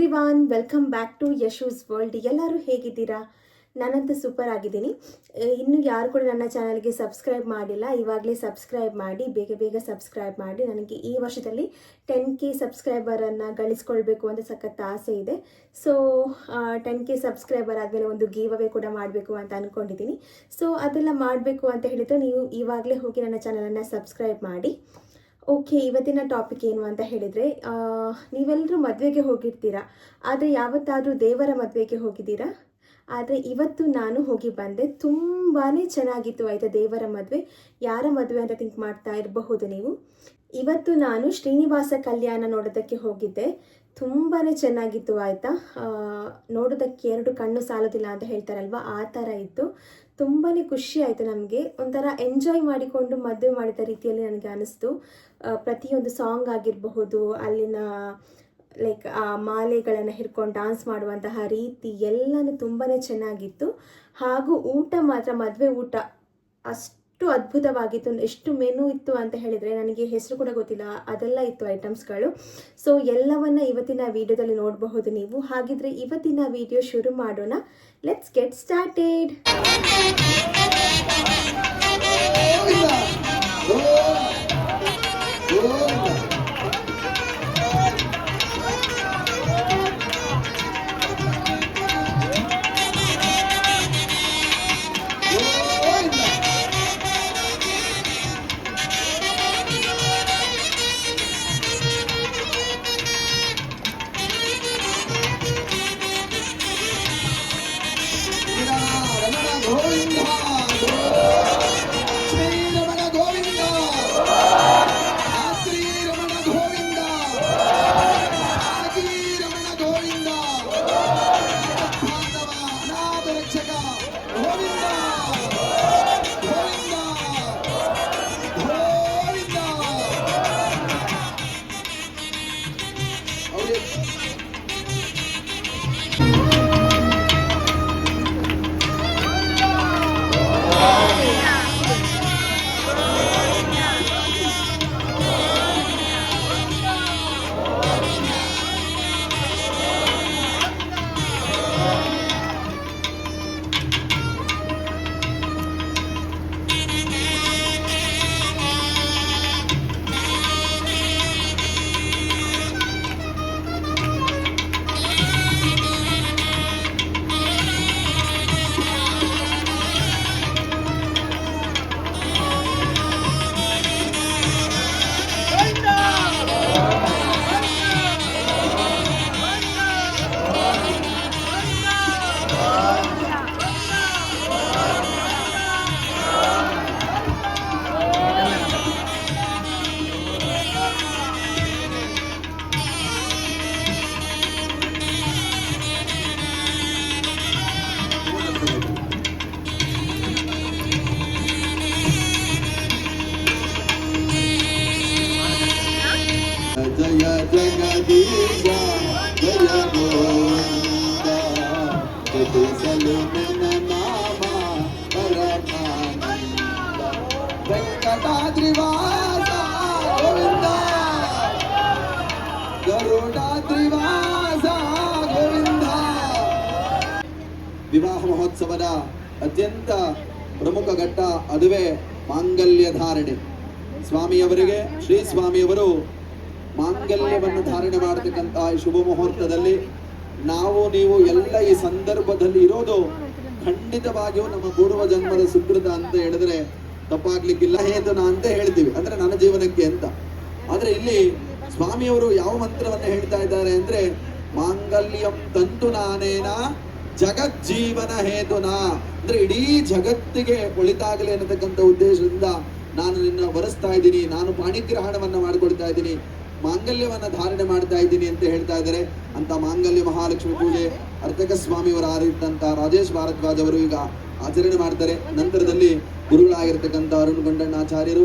Everyone, welcome back to Yashu's world. ಎಲ್ಲರೂ ಹೇಗಿದ್ದೀರಾ? ನಾನಂತೂ ಸೂಪರ್ ಆಗಿದ್ದೀನಿ. ಇನ್ನು ಯಾರು ಕೂಡ ನನ್ನ ಚಾನಲ್ಗೆ ಸಬ್ಸ್ಕ್ರೈಬ್ ಮಾಡಿಲ್ಲ, ಇವಾಗಲೇ ಸಬ್ಸ್ಕ್ರೈಬ್ ಮಾಡಿ, ಬೇಗ ಬೇಗ ಸಬ್ಸ್ಕ್ರೈಬ್ ಮಾಡಿ. ನನಗೆ ಈ ವರ್ಷದಲ್ಲಿ 10K ಸಬ್ಸ್ಕ್ರೈಬರನ್ನು ಗಳಿಸ್ಕೊಳ್ಬೇಕು ಅಂತ ಸಖತ್ ಆಸೆ ಇದೆ. ಸೊ 10K ಸಬ್ಸ್ಕ್ರೈಬರ್ ಆದಮೇಲೆ ಒಂದು ಗಿವ್ ಅವೇ ಕೂಡ ಮಾಡಬೇಕು ಅಂತ ಅಂದ್ಕೊಂಡಿದ್ದೀನಿ. ಸೊ ಅದೆಲ್ಲ ಮಾಡಬೇಕು ಅಂತ ಹೇಳಿದರೆ ನೀವು ಇವಾಗಲೇ ಹೋಗಿ ನನ್ನ ಚಾನಲನ್ನು ಸಬ್ಸ್ಕ್ರೈಬ್ ಮಾಡಿ. ಓಕೆ, ಇವತ್ತಿನ ಟಾಪಿಕ್ ಏನು ಅಂತ ಹೇಳಿದರೆ, ನೀವೆಲ್ಲರೂ ಮದುವೆಗೆ ಹೋಗಿರ್ತೀರಾ, ಆದರೆ ಯಾವತ್ತಾದರೂ ದೇವರ ಮದುವೆಗೆ ಹೋಗಿದ್ದೀರಾ? ಆದರೆ ಇವತ್ತು ನಾನು ಹೋಗಿ ಬಂದೆ. ತುಂಬಾ ಚೆನ್ನಾಗಿತ್ತು ಆಯಿತಾ ದೇವರ ಮದುವೆ. ಯಾರ ಮದುವೆ ಅಂತ ಥಿಂಕ್ ಮಾಡ್ತಾ ಇರಬಹುದು ನೀವು. ಇವತ್ತು ನಾನು ಶ್ರೀನಿವಾಸ ಕಲ್ಯಾಣ ನೋಡೋದಕ್ಕೆ ಹೋಗಿದ್ದೆ. ತುಂಬಾ ಚೆನ್ನಾಗಿತ್ತು ಆಯಿತಾ. ನೋಡೋದಕ್ಕೆ ಎರಡು ಕಣ್ಣು ಸಾಲೋದಿಲ್ಲ ಅಂತ ಹೇಳ್ತಾರಲ್ವ, ಆ ಥರ ಇತ್ತು. ತುಂಬಾ ಖುಷಿ ಆಯಿತು. ನಮಗೆ ಒಂಥರ ಎಂಜಾಯ್ ಮಾಡಿಕೊಂಡು ಮದುವೆ ಮಾಡಿದ ರೀತಿಯಲ್ಲಿ ನನಗೆ ಅನಿಸ್ತು. ಪ್ರತಿಯೊಂದು ಸಾಂಗ್ ಆಗಿರಬಹುದು, ಅಲ್ಲಿನ ಲೈಕ್ ಆ ಮಾಲೆಗಳನ್ನು ಹಿಡ್ಕೊಂಡು ಡ್ಯಾನ್ಸ್ ಮಾಡುವಂತಹ ರೀತಿ ಎಲ್ಲನೂ ತುಂಬಾ ಚೆನ್ನಾಗಿತ್ತು. ಹಾಗೂ ಊಟ ಮಾತ್ರ, ಮದುವೆ ಊಟ ಅಷ್ಟು ಅದ್ಭುತವಾಗಿತ್ತು. ಎಷ್ಟು ಮೆನು ಇತ್ತು ಅಂತ ಹೇಳಿದರೆ ನನಗೆ ಹೆಸರು ಕೂಡ ಗೊತ್ತಿಲ್ಲ, ಅದೆಲ್ಲ ಇತ್ತು ಐಟಮ್ಸ್ಗಳು. ಸೊ ಎಲ್ಲವನ್ನ ಇವತ್ತಿನ ವಿಡಿಯೋದಲ್ಲಿ ನೋಡಬಹುದು ನೀವು. ಹಾಗಿದ್ರೆ ಇವತ್ತಿನ ವಿಡಿಯೋ ಶುರು ಮಾಡೋಣ. Let's get started. ವಿವಾಹ ಮಹೋತ್ಸವದ ಅತ್ಯಂತ ಪ್ರಮುಖ ಘಟ್ಟ ಅದುವೇ ಮಾಂಗಲ್ಯ ಧಾರಣೆ. ಸ್ವಾಮಿಯವರಿಗೆ, ಶ್ರೀ ಸ್ವಾಮಿಯವರು ಮಾಂಗಲ್ಯವನ್ನು ಧಾರಣೆ ಮಾಡತಕ್ಕಂತಹ ಶುಭ ಮುಹೂರ್ತದಲ್ಲಿ ನಾವು ನೀವು ಎಲ್ಲ ಈ ಸಂದರ್ಭದಲ್ಲಿ ಇರೋದು ಖಂಡಿತವಾಗಿಯೂ ನಮ್ಮ ಪೂರ್ವ ಜನ್ಮದ ಸುಕೃತ ಅಂತ ಹೇಳಿದ್ರೆ ತಪ್ಪಾಗ್ಲಿಕ್ಕಿಲ್ಲ. ಹೇತುನ ಅಂತ ಹೇಳ್ತೀವಿ, ಅಂದ್ರೆ ನನ್ನ ಜೀವನಕ್ಕೆ ಅಂತ. ಆದ್ರೆ ಇಲ್ಲಿ ಸ್ವಾಮಿಯವರು ಯಾವ ಮಂತ್ರವನ್ನ ಹೇಳ್ತಾ ಇದ್ದಾರೆ ಅಂದ್ರೆ, ಮಾಂಗಲ್ಯಂ ತಂತು ನಾನೇನ ಜಗಜ್ಜೀವನ ಹೇತುನ, ಅಂದ್ರೆ ಇಡೀ ಜಗತ್ತಿಗೆ ಒಳಿತಾಗಲಿ ಅನ್ನತಕ್ಕಂಥ ಉದ್ದೇಶದಿಂದ ನಾನು ನಿನ್ನ ವರಿಸ್ತಾ ಇದ್ದೀನಿ, ನಾನು ಪಾಣಿಗ್ರಹಣವನ್ನ ಮಾಡಿಕೊಡ್ತಾ ಇದ್ದೀನಿ, ಮಾಂಗಲ್ಯವನ್ನ ಧಾರಣೆ ಮಾಡ್ತಾ ಇದ್ದೀನಿ ಅಂತ ಹೇಳ್ತಾ ಇದ್ದಾರೆ. ಅಂತ ಮಾಂಗಲ್ಯ ಮಹಾಲಕ್ಷ್ಮಿ ಪೂಜೆ ಅರ್ಚಕ ಸ್ವಾಮಿಯವರ ಆರಿದ್ದಂತ ರಾಜೇಶ್ ಭಾರದ್ವಾಜ್ ಅವರು ಈಗ ಆಚರಣೆ ಮಾಡ್ತಾರೆ. ನಂತರದಲ್ಲಿ ಗುರುಗಳಾಗಿರ್ತಕ್ಕಂಥ ಅರುಣ್ ಗೊಂಡಣ್ಣಾಚಾರ್ಯರು,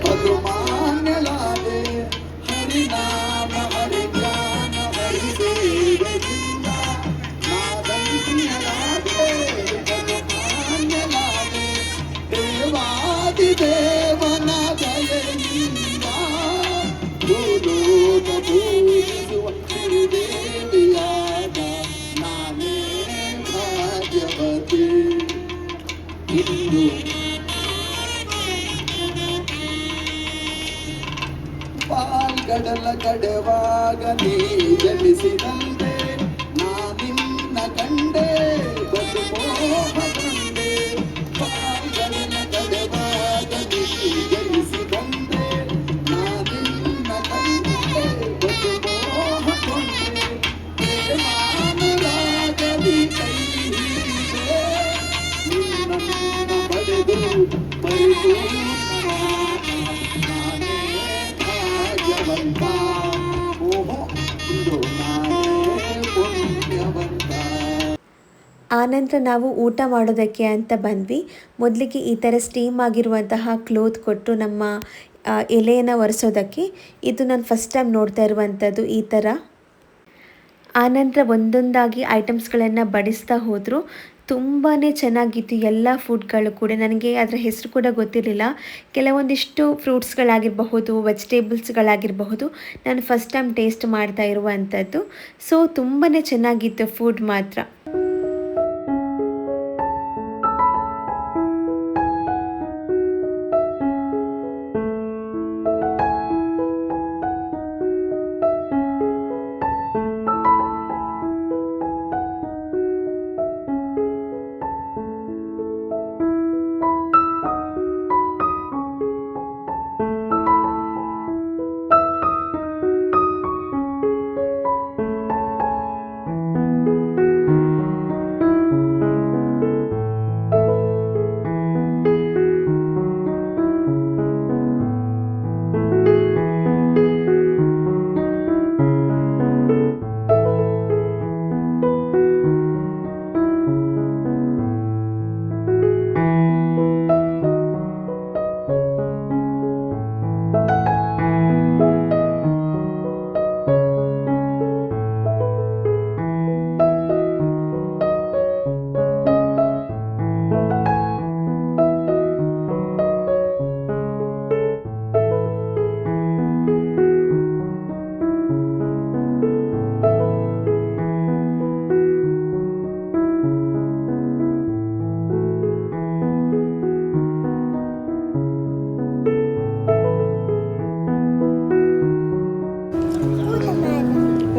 ಬದುಮಾನ್ಯಲಾದೆ ಹರಿನಾಮ ಹರಿ ಜ್ಞಾನ ಹರಿ ಸೇವೆಯಿಂದ ನಾದಂತಿಯಲಾದೆ ಬದುಮಾನ್ಯಲಾದೆ ದೇವಾದಿ ದೇವನ ದಯೆಯಿಂದ ಭೂಲೋಕ ಪೂಜಿಸುವ ಶ್ರೀದೇವಿಯಾದ ನಾನೇ ಭಾಗ್ಯವತಿ ಇಂದು ಪಾಲ್ಗಡಲ ಕಡೆವಾಗ ನೀ ಜನಿಸಿದಂತೆ ನಾನಿನ್ನ ಕಂಡೆ ಬದುಮೋಹ ಕಂಡೆ ಪಾಲ್ಗಡಲ ಕಡೆವಾಗ ನೀ ಜನಿಸಿದಂತೆ ನಾನಿನ್ನ ಕಂಡೆ ಬದುಮೋಹ ಕೊಂಡೆ ಪ್ರೇಮಾನುರಾಗದಿ ಕೈ ಹಿಡಿದೆ ನಿನ್ನನ್ನು ಪಡೆದು ಪರಿಪೂರ್ಣನಾದ ನಾನೇ ಭಾಗ್ಯವಂತ ಓಹೋ ಇಂದು ನಾನೇ ಪುಣ್ಯವಂತ. ಆನಂತರ ನಾವು ಊಟ ಮಾಡೋದಕ್ಕೆ ಅಂತ ಬಂದ್ವಿ. ಮೊದಲಿಗೆ ಈ ಥರ ಸ್ಟೀಮ್ ಆಗಿರುವಂತಹ ಕ್ಲೋತ್ ಕೊಟ್ಟು ನಮ್ಮ ಎಲೆಯನ್ನು ಒರೆಸೋದಕ್ಕೆ. ಇದು ನಾನು ಫಸ್ಟ್ ಟೈಮ್ ನೋಡ್ತಾ ಇರುವಂಥದ್ದು ಈ ಥರ. ಆನಂತರ ಒಂದೊಂದಾಗಿ ಐಟಮ್ಸ್ಗಳನ್ನು ಬಡಿಸ್ತಾ ಹೋದರು. ತುಂಬಾ ಚೆನ್ನಾಗಿತ್ತು ಎಲ್ಲ ಫುಡ್ಗಳು ಕೂಡ. ನನಗೆ ಅದರ ಹೆಸರು ಕೂಡ ಗೊತ್ತಿರಲಿಲ್ಲ. ಕೆಲವೊಂದಿಷ್ಟು ಫ್ರೂಟ್ಸ್ಗಳಾಗಿರಬಹುದು, ವೆಜಿಟೇಬಲ್ಸ್ಗಳಾಗಿರಬಹುದು, ನಾನು ಫಸ್ಟ್ ಟೈಮ್ ಟೇಸ್ಟ್ ಮಾಡ್ತಾ ಇರುವಂಥದ್ದು. ಸೊ ತುಂಬಾ ಚೆನ್ನಾಗಿತ್ತು ಫುಡ್ ಮಾತ್ರ.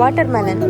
Water melon